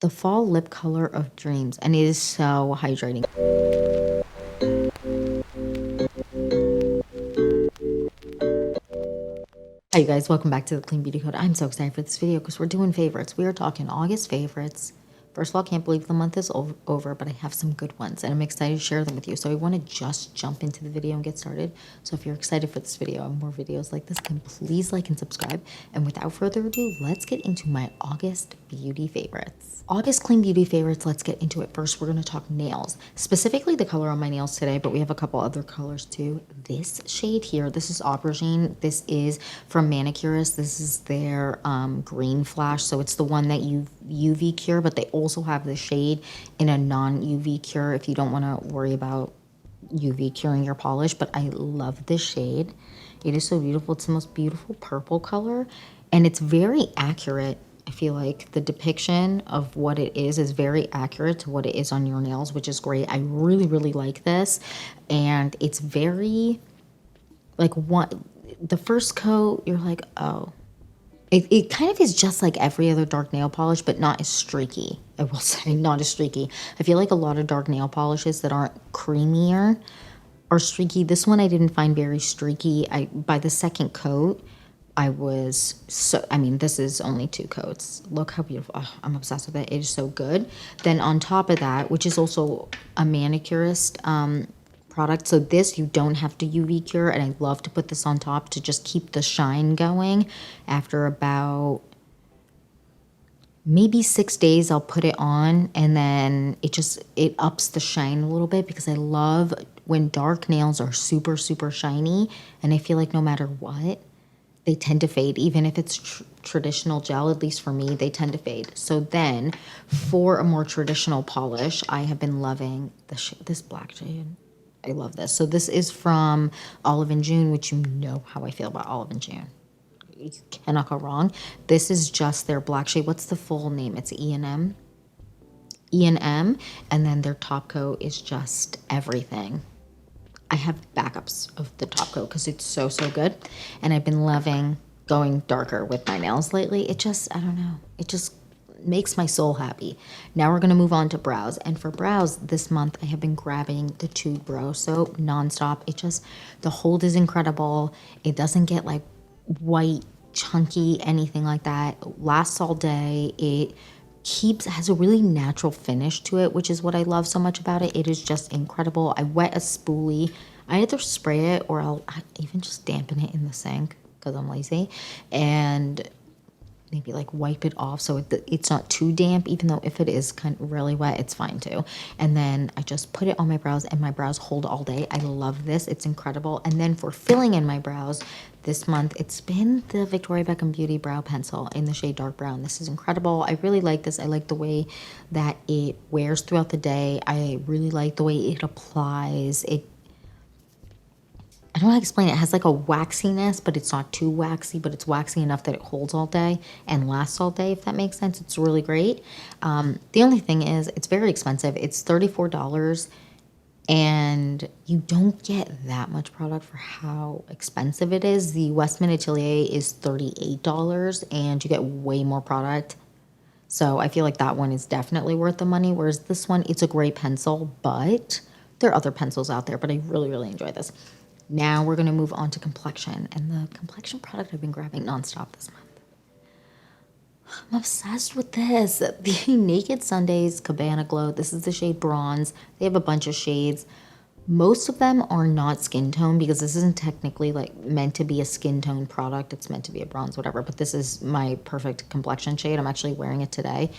The fall lip color of dreams, and it is so hydrating. Hi you guys, welcome back to the Clean Beauty Code. I'm so excited for this video because we're doing favorites. We are talking August favorites. First of all, I can't believe the month is over, but I have some good ones and I'm excited to share them with you. So I want to just jump into the video and get started. So if you're excited for this video and more videos like this, then please like and subscribe. And without further ado, let's get into my August beauty favorites. August clean beauty favorites, let's get into it. First, we're going to talk nails, specifically the color on my nails today, but we have a couple other colors too. This shade here, this is Aubergine. This is from Manicurist. This is their green flash. So it's the one that you UV cure, but they also have the shade in a non-UV cure if you don't want to worry about UV curing your polish. But I love this shade. It is so beautiful. It's the most beautiful purple color and it's very accurate. I feel like the depiction of what it is very accurate to what it is on your nails, which is great. I really, really like this. And it's very, like, the first coat, you're like, oh. It kind of is just like every other dark nail polish, but not as streaky. I will say, not as streaky. I feel like a lot of dark nail polishes that aren't creamier are streaky. This one I didn't find very streaky. By the second coat, I was so, I mean, this is only 2 coats. Look how beautiful. Oh, I'm obsessed with it. It is so good. Then on top of that, which is also a manicurist product. So this, you don't have to UV cure. And I love to put this on top to just keep the shine going. After about maybe 6 days, I'll put it on and then it ups the shine a little bit because I love when dark nails are super, super shiny. And I feel like no matter what, they tend to fade. Even if it's traditional gel, at least for me, they tend to fade. So then for a more traditional polish, I have been loving this black shade. I love this. So this is from Olive and June, which you know how I feel about Olive and June. You cannot go wrong. This is just their black shade. What's the full name? It's E&M. E&M. And then their top coat is just everything. I have backups of the top coat because it's so, so good. And I've been loving going darker with my nails lately. It just, I don't know. It just makes my soul happy. Now we're going to move on to brows. And for brows this month, I have been grabbing the Tube Brow Soap nonstop. It just, the hold is incredible. It doesn't get like white, chunky, anything like that. It lasts all day. It has a really natural finish to it, which is what I love so much about it. It is just incredible. I wet a spoolie. I either spray it or I'll even just dampen it in the sink because I'm lazy. And maybe like wipe it off so it's not too damp, even though if it is kind of really wet, it's fine too. And then I just put it on my brows and my brows hold all day. I love this. It's incredible. And then for filling in my brows this month, it's been the Victoria Beckham Beauty Brow Pencil in the shade Dark Brown. This is incredible. I really like this. I like the way that it wears throughout the day. I really like the way it applies. I don't know how to explain it. It has like a waxiness, but it's not too waxy, but it's waxy enough that it holds all day and lasts all day, if that makes sense. It's really great. The only thing is it's very expensive. It's $34 and you don't get that much product for how expensive it is. The Westman Atelier is $38 and you get way more product. So I feel like that one is definitely worth the money, whereas this one, it's a great pencil, but there are other pencils out there, but I really, really enjoy this. Now we're going to move on to complexion. And the complexion product I've been grabbing nonstop this month. I'm obsessed with this. The Naked Sundays Cabana Glow. This is the shade Bronze. They have a bunch of shades. Most of them are not skin tone because this isn't technically like meant to be a skin tone product. It's meant to be a bronze, whatever. But this is my perfect complexion shade. I'm actually wearing it today.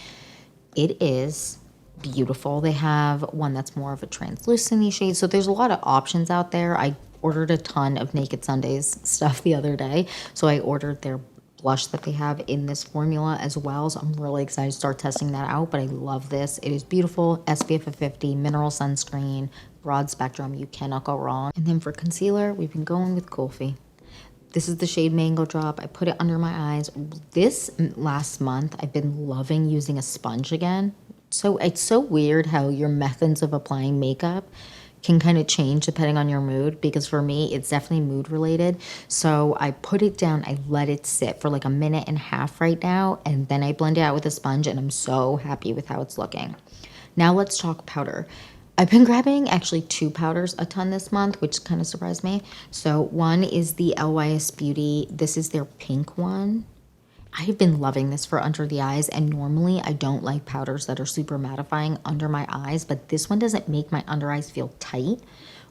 It is beautiful. They have one that's more of a translucent shade. So there's a lot of options out there. I ordered a ton of Naked Sundays stuff the other day. So I ordered their blush that they have in this formula as well. So I'm really excited to start testing that out. But I love this. It is beautiful. SPF of 50, mineral sunscreen, broad spectrum. You cannot go wrong. And then for concealer, we've been going with Kulfi. This is the shade Mango Drop. I put it under my eyes. This last month, I've been loving using a sponge again. So it's so weird how your methods of applying makeup can kind of change depending on your mood, because for me it's definitely mood related. So I put it down, I let it sit for like a minute and a half right now, and then I blend it out with a sponge, and I'm so happy with how it's looking. Now let's talk powder. I've been grabbing actually 2 powders a ton this month, which kind of surprised me. So one is the LYS Beauty. This is their pink one. I've been loving this for under the eyes, and normally I don't like powders that are super mattifying under my eyes, but this one doesn't make my under eyes feel tight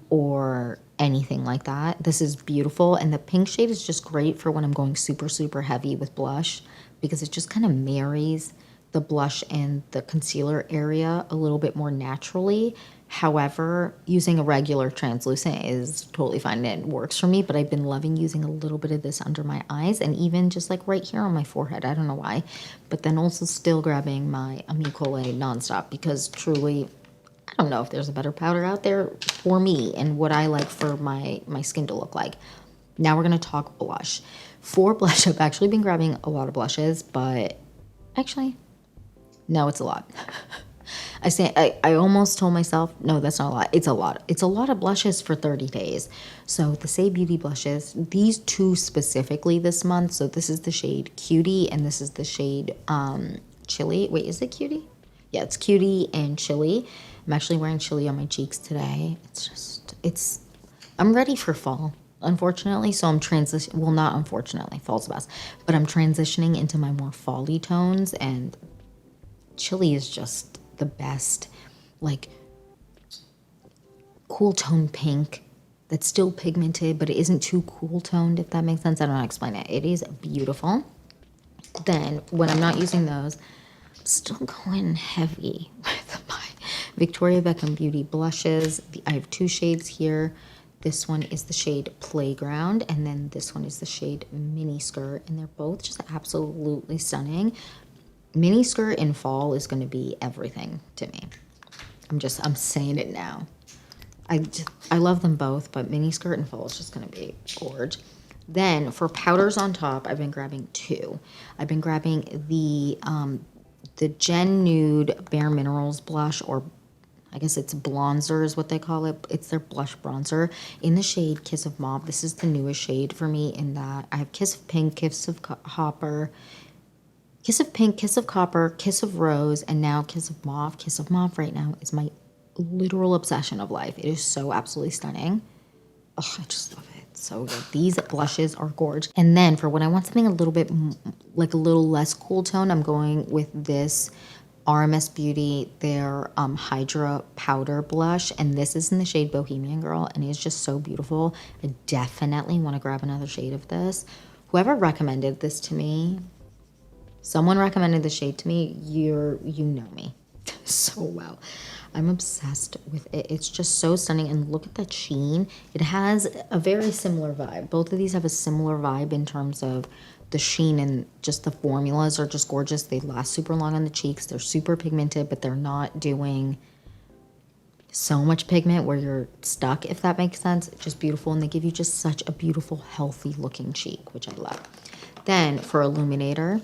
or anything like that. This is beautiful, and the pink shade is just great for when I'm going super, super heavy with blush, because it just kind of marries the blush and the concealer area a little bit more naturally. However, using a regular translucent is totally fine and it works for me, but I've been loving using a little bit of this under my eyes and even just like right here on my forehead. I don't know why, but then also still grabbing my Amicole nonstop, because truly, I don't know if there's a better powder out there for me and what I like for my skin to look like. Now we're going to talk blush. For blush, I've actually been grabbing a lot of blushes, but actually, no, it's a lot. I almost told myself, no, that's not a lot. It's a lot. It's a lot of blushes for 30 days. So the Say Beauty blushes, these 2 specifically this month. So this is the shade Cutie and this is the shade Chili. Wait, is it Cutie? Yeah, it's Cutie and Chili. I'm actually wearing Chili on my cheeks today. I'm ready for fall, unfortunately. So I'm well, not unfortunately, fall's the best, but I'm transitioning into my more fall-y tones, and Chili is just the best, like cool tone pink that's still pigmented, but it isn't too cool toned, if that makes sense. I don't know how to explain it. It is beautiful. Then when I'm not using those, I'm still going heavy with my Victoria Beckham Beauty blushes. I have 2 shades here. This one is the shade Playground, and then this one is the shade Mini Skirt, and they're both just absolutely stunning. Mini skirt in fall is going to be everything to me. I'm saying it now. I love them both, but mini skirt in fall is just going to be gorge. Then for powders on top, I've been grabbing 2. I've been grabbing the Gen Nude Bare Minerals blush, or I guess it's bronzer is what they call it. It's their blush bronzer in the shade Kiss of Mauve. This is the newest shade for me in that I have Kiss of Pink, Kiss of Hopper, Kiss of Pink, Kiss of Copper, Kiss of Rose, and now Kiss of Mauve. Kiss of Mauve right now is my literal obsession of life. It is so absolutely stunning. Oh, I just love it. It's so good. These blushes are gorgeous. And then for when I want something a little bit, like a little less cool tone, I'm going with this RMS Beauty, their Hydra Powder Blush. And this is in the shade Bohemian Girl, and it's just so beautiful. I definitely want to grab another shade of this. Whoever recommended this to me, someone recommended the shade to me. You know me so well. I'm obsessed with it. It's just so stunning. And look at that sheen. It has a very similar vibe. Both of these have a similar vibe in terms of the sheen, and just the formulas are just gorgeous. They last super long on the cheeks. They're super pigmented, but they're not doing so much pigment where you're stuck, if that makes sense. It's just beautiful. And they give you just such a beautiful, healthy looking cheek, which I love. Then for illuminator,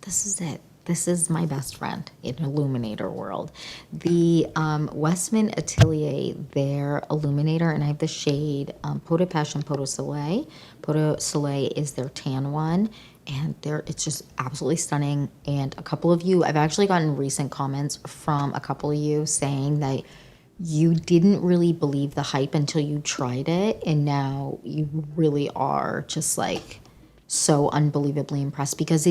this is it. This is my best friend in illuminator world. The Westman Atelier, their illuminator, and I have the shade Peau de Passion Peau de Soleil. Peau de Soleil is their tan one, and it's just absolutely stunning. And a couple of you, I've actually gotten recent comments from a couple of you saying that you didn't really believe the hype until you tried it, and now you really are just like so unbelievably impressed, because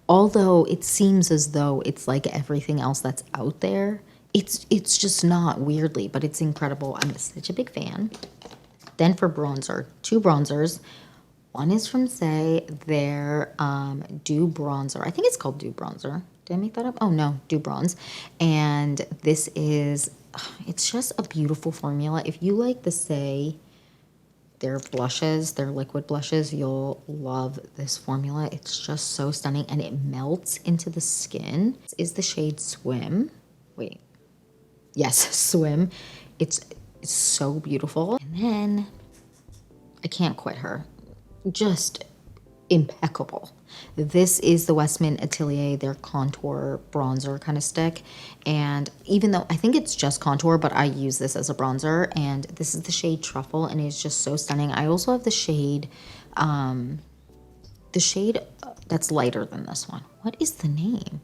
although it seems as though it's like everything else that's out there, it's just not, weirdly, but it's incredible. I'm such a big fan. Then for bronzer, 2 bronzers. One is from Say, their Dew Bronzer. I think it's called Dew Bronzer. Did I make that up? Oh no, Dew Bronze. And this is, it's just a beautiful formula. If you like the Say, their blushes, their liquid blushes, you'll love this formula. It's just so stunning, and it melts into the skin. This is the shade Swim. Wait. Yes, Swim. It's so beautiful. And then I can't quit her. Just impeccable. This is the Westman Atelier, their contour bronzer kind of stick. And even though I think it's just contour, but I use this as a bronzer. And this is the shade Truffle, and it's just so stunning. I also have the shade that's lighter than this one. What is the name?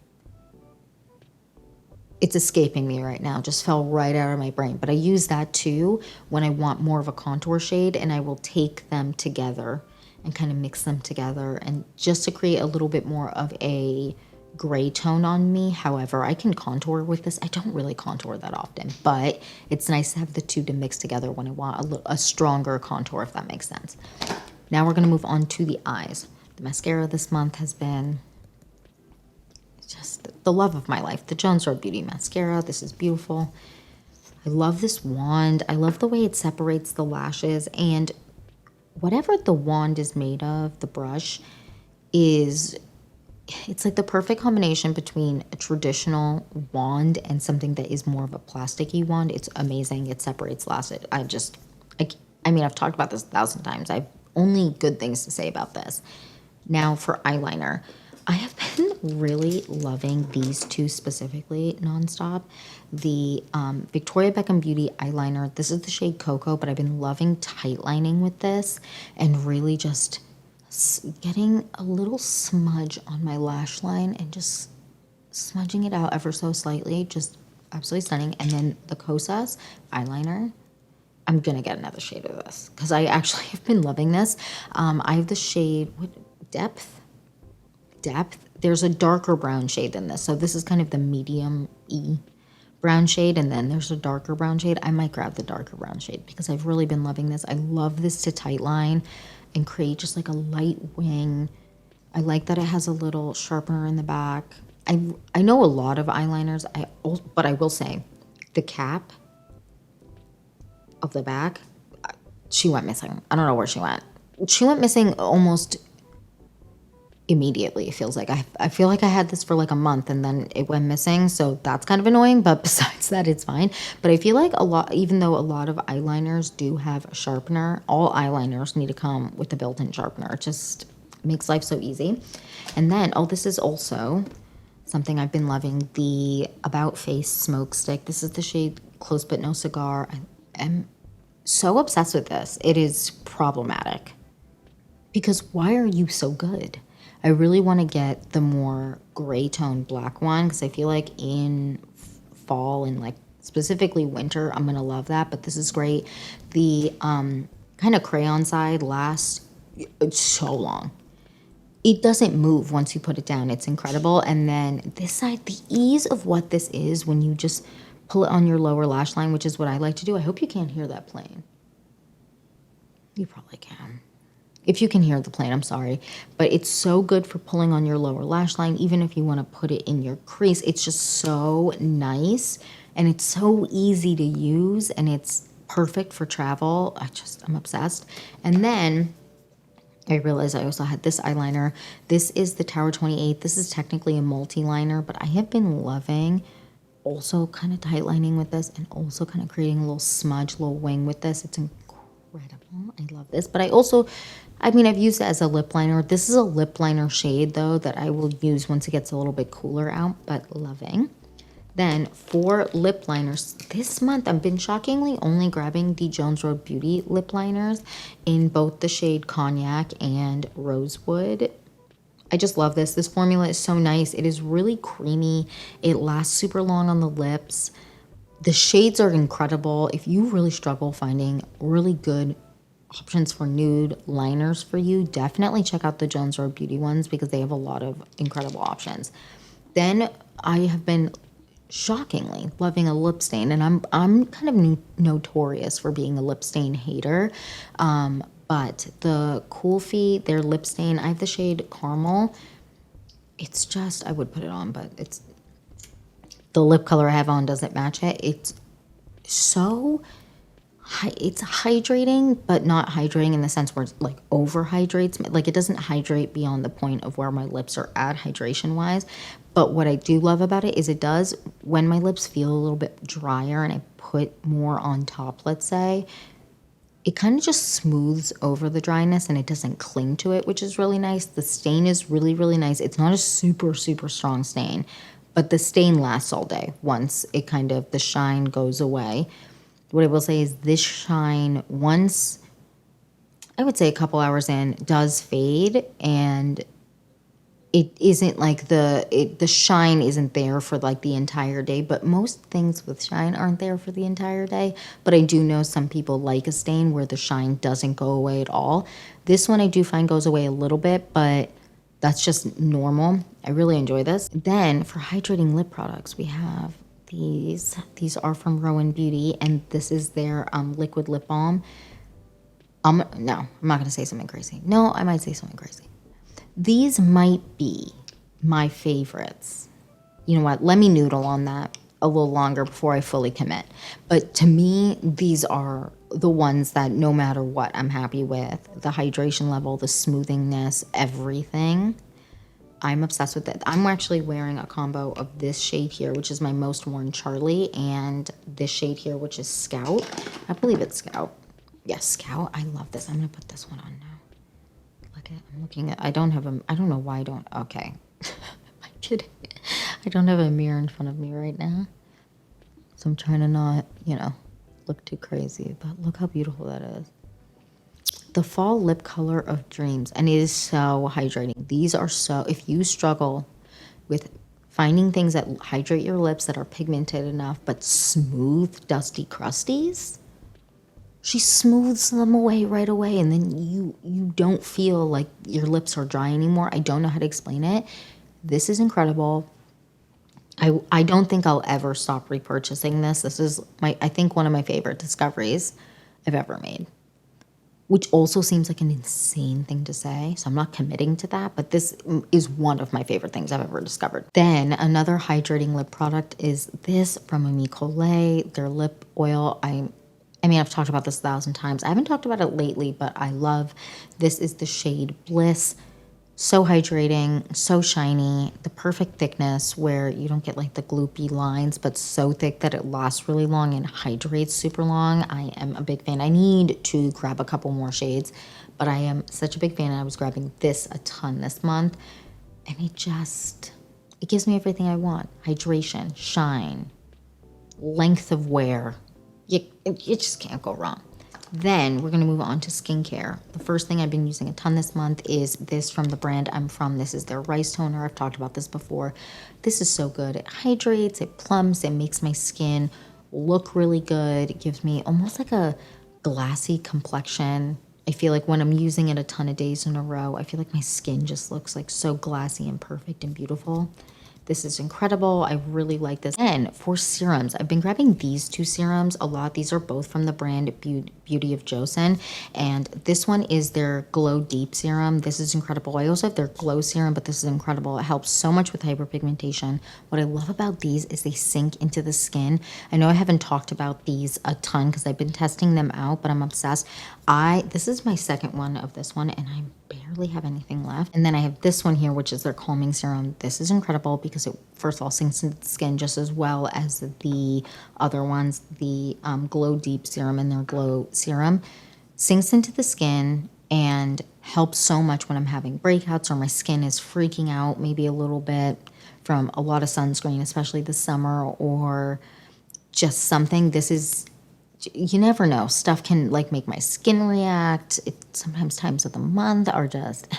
It's escaping me right now, just fell right out of my brain. But I use that too when I want more of a contour shade, and I will take them together and kind of mix them together, and just to create a little bit more of a gray tone on me. However, I can contour with this. I don't really contour that often, but it's nice to have the two to mix together when I want a stronger contour, if that makes sense. Now we're going to move on to the eyes. The mascara this month has been just the love of my life. The Jones Road Beauty Mascara. This is beautiful. I love this wand. I love the way it separates the lashes, and whatever the wand is made of, the brush, it's like the perfect combination between a traditional wand and something that is more of a plasticky wand. It's amazing. It separates lashes. I mean, I've talked about this 1,000 times. I've only good things to say about this. Now for eyeliner. I have been really loving these two specifically nonstop. The Victoria Beckham Beauty eyeliner. This is the shade Cocoa, but I've been loving tightlining with this and really just getting a little smudge on my lash line and just smudging it out ever so slightly. Just absolutely stunning. And then the Kosas eyeliner. I'm going to get another shade of this because I actually have been loving this. I have the shade, Depth. There's a darker brown shade than this. So this is kind of the medium E brown shade, and then there's a darker brown shade. I might grab the darker brown shade because I've really been loving this. I love this to tightline and create just like a light wing. I like that it has a little sharpener in the back. I know a lot of eyeliners, but I will say the cap of the back, she went missing. I don't know where she went. She went missing almost immediately. It feels like I feel like I had this for like a month and then it went missing, so that's kind of annoying, but besides that it's fine. But I feel like even though a lot of eyeliners do have a sharpener, all eyeliners need to come with a built-in sharpener. It just makes life so easy. And then this is also something I've been loving, the About Face Smoke Stick. This is the shade Close But No Cigar. I am so obsessed with this. It is problematic because why are you so good? I really want to get the more gray tone black one because I feel like in fall and like specifically winter, I'm going to love that. But this is great. The kind of crayon side lasts so long. It doesn't move once you put it down. It's incredible. And then this side, the ease of what this is when you just pull it on your lower lash line, which is what I like to do. I hope you can't hear that playing. You probably can. If you can hear the plane, I'm sorry. But it's so good for pulling on your lower lash line, even if you want to put it in your crease. It's just so nice, and it's so easy to use, and it's perfect for travel. I'm obsessed. And then I realized I also had this eyeliner. This is the Tower 28. This is technically a multi-liner, but I have been loving also kind of tight lining with this and also kind of creating a little smudge, little wing with this. It's incredible. I love this. But I've used it as a lip liner. This is a lip liner shade, though, that I will use once it gets a little bit cooler out, but loving. Then for lip liners, this month I've been shockingly only grabbing the Jones Road Beauty lip liners in both the shade Cognac and Rosewood. I just love this. This formula is so nice. It is really creamy. It lasts super long on the lips. The shades are incredible. If you really struggle finding really good options for nude liners for you, definitely check out the Jones Road Beauty ones because they have a lot of incredible options. Then I have been shockingly loving a lip stain, and I'm kind of notorious for being a lip stain hater. But the Cool Feet, their lip stain, I have the shade Caramel. It's just, I would put it on, but the lip color I have on doesn't match it. It's so it's hydrating, but not hydrating in the sense where it's like over hydrates. Like it doesn't hydrate beyond the point of where my lips are at hydration wise. But what I do love about it is it does, when my lips feel a little bit drier and I put more on top, let's say, it kind of just smooths over the dryness and it doesn't cling to it, which is really nice. The stain is really, really nice. It's not a super, super strong stain, but the stain lasts all day once it kind of, the shine goes away. What I will say is this shine, once, I would say a couple hours in, does fade, and it isn't like the shine isn't there for like the entire day, but most things with shine aren't there for the entire day. But I do know some people like a stain where the shine doesn't go away at all. This one I do find goes away a little bit, but that's just normal. I really enjoy this. Then for hydrating lip products, we have these. These are from Rowan Beauty, and this is their liquid lip balm. No, I'm not gonna say something crazy. No, I might say something crazy. These might be my favorites. You know what? Let me noodle on that a little longer before I fully commit. But to me, these are the ones that no matter what, I'm happy with. The hydration level, the smoothingness, everything. I'm obsessed with it. I'm actually wearing a combo of this shade here, which is my most worn Charlie, and this shade here, which is Scout. I believe it's Scout. Yes, Scout. I love this. I'm going to put this one on now. I'm looking at, I don't know why I don't, okay. I'm kidding. I don't have a mirror in front of me right now. So I'm trying to not, look too crazy, but look how beautiful that is. The Fall Lip Color of Dreams, and it is so hydrating. These are so, if you struggle with finding things that hydrate your lips that are pigmented enough, but smooth, dusty crusties, she smooths them away right away, and then you don't feel like your lips are dry anymore. I don't know how to explain it. This is incredible. I don't think I'll ever stop repurchasing this. This is I think one of my favorite discoveries I've ever made, which also seems like an insane thing to say. So I'm not committing to that, but this is one of my favorite things I've ever discovered. Then another hydrating lip product is this from Ami Collet, their lip oil. I mean, I've talked about this 1,000 times. I haven't talked about it lately, but I love, this is the shade Bliss. So hydrating, so shiny, the perfect thickness where you don't get like the gloopy lines, but so thick that it lasts really long and hydrates super long. I am a big fan. I need to grab a couple more shades, but I am such a big fan, and I was grabbing this a ton this month, and it gives me everything I want. Hydration, shine, length of wear. You just can't go wrong. Then we're going to move on to skincare. The first thing I've been using a ton this month is this from the brand I'm from. This is their Rice Toner. I've talked about this before. This is so good. It hydrates, it plumps, it makes my skin look really good. It gives me almost like a glassy complexion. I feel like when I'm using it a ton of days in a row, I feel like my skin just looks like so glassy and perfect and beautiful. This is incredible. I really like this. And for serums, I've been grabbing these two serums a lot. These are both from the brand Beauty of Joseon. And this one is their Glow Deep Serum. This is incredible. I also have their Glow Serum, but this is incredible. It helps so much with hyperpigmentation. What I love about these is they sink into the skin. I know I haven't talked about these a ton because I've been testing them out, but I'm obsessed. This is my second one of this one, and I barely have anything left. And then I have this one here, which is their Calming Serum. This is incredible because it, first of all, sinks into the skin just as well as the other ones. The Glow Deep Serum and their Glow Serum sinks into the skin and helps so much when I'm having breakouts or my skin is freaking out maybe a little bit from a lot of sunscreen, especially this summer, or just something. This is, you never know. Stuff can like make my skin react. Sometimes times of the month are just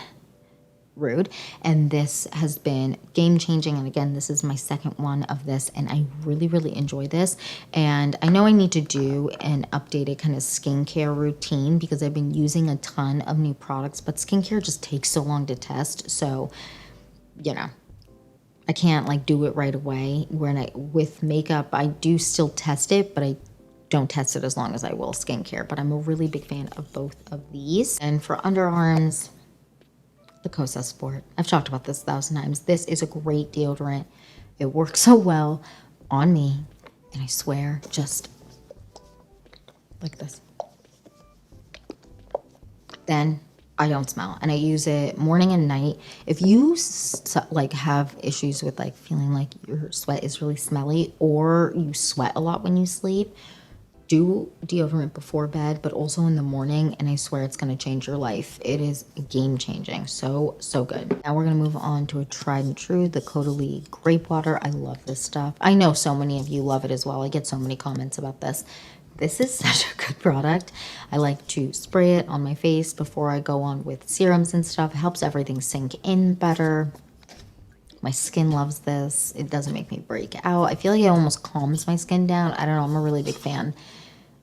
rude. And this has been game changing. And again, this is my second one of this, and I really, really enjoy this. And I know I need to do an updated kind of skincare routine because I've been using a ton of new products, but skincare just takes so long to test. So, I can't like do it right away. With makeup, I do still test it, but I don't test it as long as I will skincare. But I'm a really big fan of both of these. And for underarms, the Kosas Sport. I've talked about this 1,000 times. This is a great deodorant. It works so well on me, and I swear, just like this. Then I don't smell, and I use it morning and night. If you have issues with like feeling like your sweat is really smelly, or you sweat a lot when you sleep, do deodorant before bed, but also in the morning, and I swear it's gonna change your life. It is game changing. So, so good. Now we're gonna move on to a tried and true, the Caudalie Grape Water. I love this stuff. I know so many of you love it as well. I get so many comments about this. This is such a good product. I like to spray it on my face before I go on with serums and stuff. It helps everything sink in better. My skin loves this. It doesn't make me break out. I feel like it almost calms my skin down. I don't know. I'm a really big fan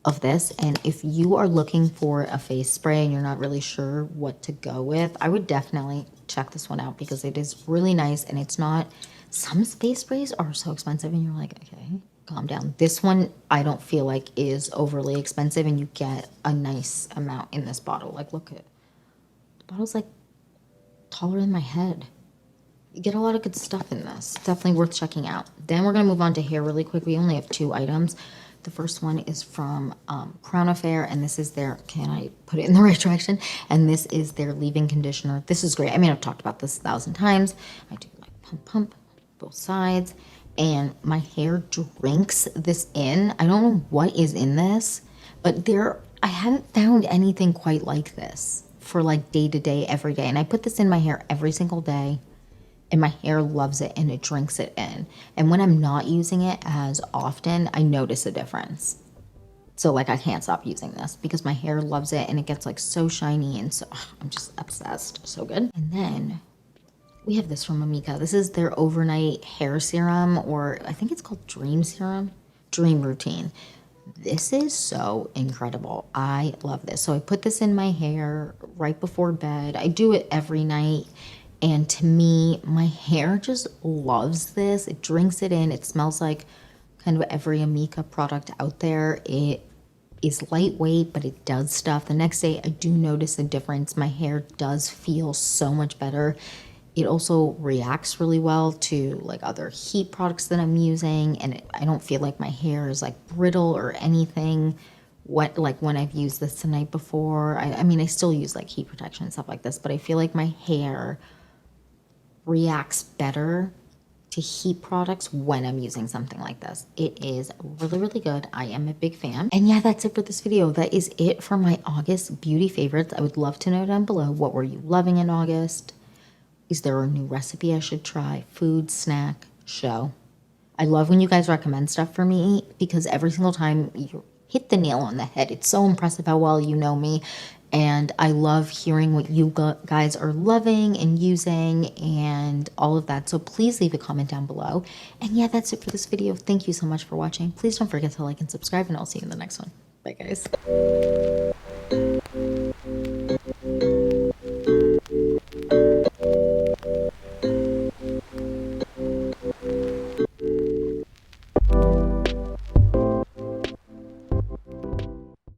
of this. And if you are looking for a face spray and you're not really sure what to go with, I would definitely check this one out because it is really nice and it's not, some face sprays are so expensive and you're like, okay, calm down. This one I don't feel like is overly expensive and you get a nice amount in this bottle. Like look at, the bottle's like taller than my head. You get a lot of good stuff in this. Definitely worth checking out. Then we're gonna move on to hair really quick. We only have 2 items. The first one is from Crown Affair, and this is their, can I put it in the right direction? And this is their leave-in conditioner. This is great. I mean, I've talked about this 1,000 times. I do like pump, both sides, and my hair drinks this in. I don't know what is in this, but I haven't found anything quite like this for like day to day, every day. And I put this in my hair every single day. And my hair loves it and it drinks it in. And when I'm not using it as often, I notice a difference. So like I can't stop using this because my hair loves it and it gets like so shiny and so, I'm just obsessed. So good. And then we have this from Amika. This is their overnight hair serum, or I think it's called Dream Serum, Dream Routine. This is so incredible. I love this. So I put this in my hair right before bed. I do it every night. And to me, my hair just loves this. It drinks it in. It smells like kind of every Amika product out there. It is lightweight, but it does stuff. The next day, I do notice a difference. My hair does feel so much better. It also reacts really well to like other heat products that I'm using. And I don't feel like my hair is like brittle or anything. Like when I've used this the night before. I mean, I still use like heat protection and stuff like this, but I feel like my hair reacts better to heat products when I'm using something like this. It is really, really good. I am a big fan. And yeah, that's it for this video. That is it for my August beauty favorites. I would love to know down below, what were you loving in August? Is there a new recipe I should try? Food, snack, show. I love when you guys recommend stuff for me because every single time you hit the nail on the head. It's so impressive how well you know me. And I love hearing what you guys are loving and using and all of that. So please leave a comment down below. And yeah, that's it for this video. Thank you so much for watching. Please don't forget to like and subscribe, and I'll see you in the next one. Bye, guys.